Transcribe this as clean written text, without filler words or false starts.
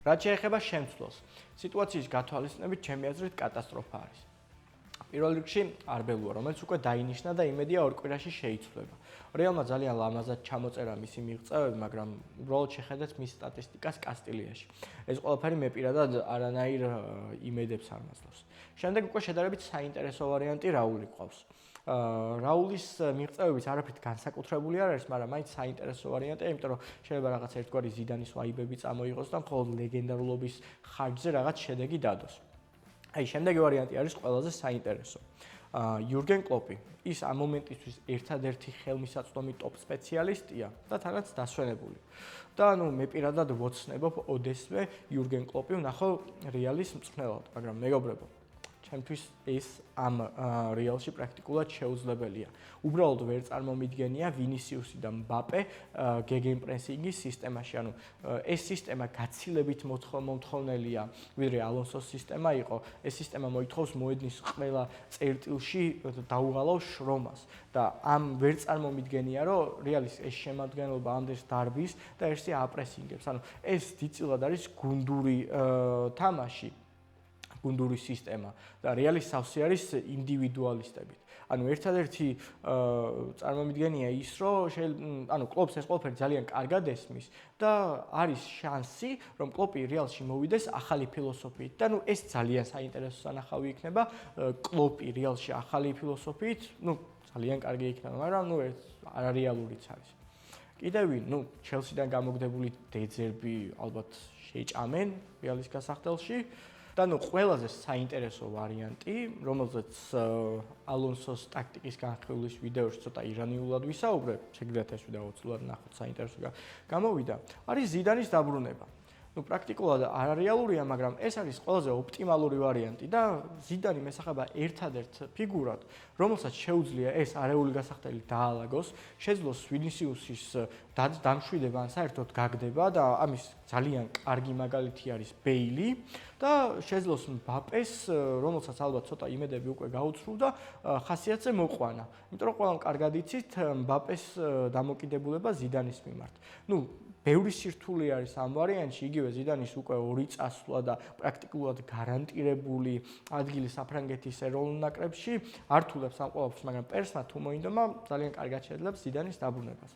რაც შეეხება შემცვლელს, სიტუაციის გათვალისწინებით ჩემი აზრით კატასტროფა არის. პირველ რიგში არბელუა, რომელიც უკვე დაინიშნა და იმედია ორ კვირაში შეიცვლება. რეალმა ძალიან ლამაზად ჩამოწერა მისი მიღწევები, მაგრამ უბრალოდ შეხედეთ მის სტატისტიკას კასტილიაში. ეს ყველაფერი მე პირადად არანაირ იმედებს არ მაძლევს. შემდეგ უკვე შედარებით საინტერესო ვარიანტი რაული ყავს. რაულის მიღწევების არაფრით განსაკუთრებული არ არის, მაგრამ მაინც საინტერესო ვარიანტია, იმიტომ რომ შეიძლება რაღაც ერთგვარი ზიდანის ვაიბები წამოიღოს და მხოლოდ ლეგენდარულობის ხარჯზე რაღაც შედეგი დადოს. აი, შემდეგი ვარიანტი არის ყველაზე საინტერესო. იურგენ კლოპი. ის ამ მომენტისთვის ერთადერთი ხელმისაწვდომი ტოპ სპეციალისტია და თანაც დასვენებული. და მე პირადად ვოცნებობ ოდესმე იურგენ კლოპი ვნახო რეალის მწვრთნელად, მაგრამ მეგობრებო, ჩემთვის ეს ამ რეალში პრაქტიკულად შეუძლებელია. უბრალოდ ვერ წარმომიდგენია ვინისიუსი და მბაპე გეგენპრესინგის სისტემაში. ანუ ეს სისტემა გაცილებით მომთხოვნელია, ვიდრე ალონსოს სისტემა იყო. ეს სისტემა მოითხოვს მოედნის ყველა წერტილში დაუღალავ შრომას და ამ ვერ წარმომიდგენია, რომ რეალის ეს შემადგენლობა ამდენს დარბის და ერთსი აპრესინგებს. ანუ ეს დიდწილად არის გუნდური თამაში. გუნდური სისტემა და რეალის სავსე არის ინდივიდუალისტებით. ანუ ერთადერთი წარმომიდგენია ის, რომ კლოპს ეს ყველაფერი ძალიან კარგად ესმის და არის შანსი, რომ კლოპი რეალში მოვიდეს ახალი ფილოსოფიით და ეს ძალიან საინტერესო სანახავი იქნება. კლოპი რეალში ახალი ფილოსოფიით, ძალიან კარგი იქნება, მაგრამ არარეალურიც არის. კიდევ ჩელსიდან გამოგდებული დეძერბი ალბათ შეჭამენ რეალის გასახდელში. და ყველაზე საინტერესო ვარიანტი, რომელზეც ალონსოს ტაქტიკის განხილვის ვიდეოში ცოტა ირონიულად ვისაუბრებ, შეგიძლიათ ეს ვიდეო უცვლად ნახოთ, საინტერესო გამოვიდა, არის ზიდანის დაბრუნება. პრაქტიკულად არარეალურია, მაგრამ ეს არის ყველაზე ოპტიმალური ვარიანტი და ზიდანი მესახება ერთადერთ ფიგურად, რომელსაც შეუძლია ეს არეული გასახდელი დაალაგოს, შეძლოს ვინისიუსის დამშვიდება ან საერთოდ გაგდება და ამის ძალიან კარგი მაგალითი არის ბეილი და შეძლოს მბაპეს, რომელსაც ალბათ ცოტა იმედები უკვე გაუცრუდა, ხასიათზე მოყვანა. იმიტომ რომ ყველამ კარგად იცით მბაპეს დამოკიდებულება ზიდანის მიმართ. ბევრი სირთულე არის ამ ვარიანტში, იგივე ზიდანის უკვე 2 წასვლა და პრაქტიკულად გარანტირებული ადგილი საფრანგეთის ეროვნულ ნაკრებში ართულებს ამ ყველაფერს, მაგრამ პერსმა თუ მოინდომა ძალიან კარგად შეძლებს ზიდანის დაბრუნებას.